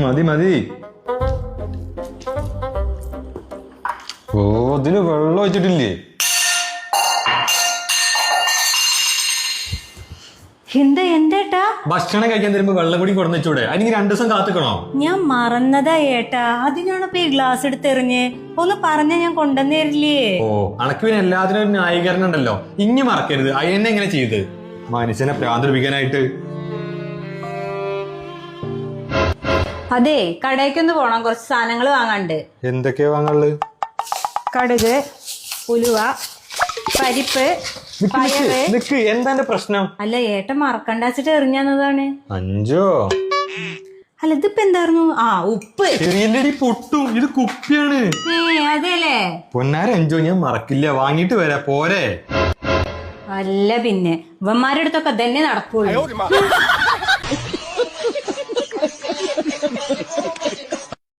മതി മതി. ഓ ഇതില് വെള്ളം ഒഴിച്ചിട്ടില്ലേ? എന്തേട്ടാ ഭക്ഷണം കഴിക്കാൻ തരുമ്പോ വെള്ളം കൂടി കൊടുന്നൂടെ? അതിന് 2 ദിവസം കാത്തുക്കണോ? ഞാൻ മറന്നതാ ഏട്ടാ, അതിനാണിപ്പോ ഈ ഗ്ലാസ് എടുത്തെറിഞ്ഞ്. ഒന്ന് പറഞ്ഞ ഞാൻ കൊണ്ടുവന്നേരില്ലേ? ഓ അണക്ക് പിന്നെ എല്ലാത്തിനും ഒരു ന്യായീകരണം ഉണ്ടല്ലോ. ഇനി മറക്കരുത്. അയന്നെ എങ്ങനെ ചെയ്ത് മനുഷ്യനെ പ്രാന്തരിപ്പിക്കാനായിട്ട്. അതെ, കടയ്ക്കൊന്ന് പോണം, കുറച്ച് സാധനങ്ങൾ വാങ്ങാണ്ട്. എന്തൊക്കെയാ വാങ്ങാനുള്ളത്? കടുക്, ഉലുവ, പരിപ്പ്, പയറ്. എന്താ പ്രശ്നം? അല്ല ഏട്ടൻ മറക്കണ്ടാച്ചിട്ട് എറിഞ്ഞതാണ്. 5 അല്ല ഇതിപ്പോ എന്തായിരുന്നു? ആ ഉപ്പ്. ചെറിയല്ലടി പൊട്ടും. ഇത് കുപ്പിയാണ്. അതെല്ലേ? പൊന്നാര 5 ഞാൻ മറക്കില്ല. വാങ്ങിട്ട് വരാ പോരെ. അല്ല പിന്നെ ഇവന്മാരുടെ അടുത്തൊക്കെ തന്നെ നടക്കുള്ളൂ.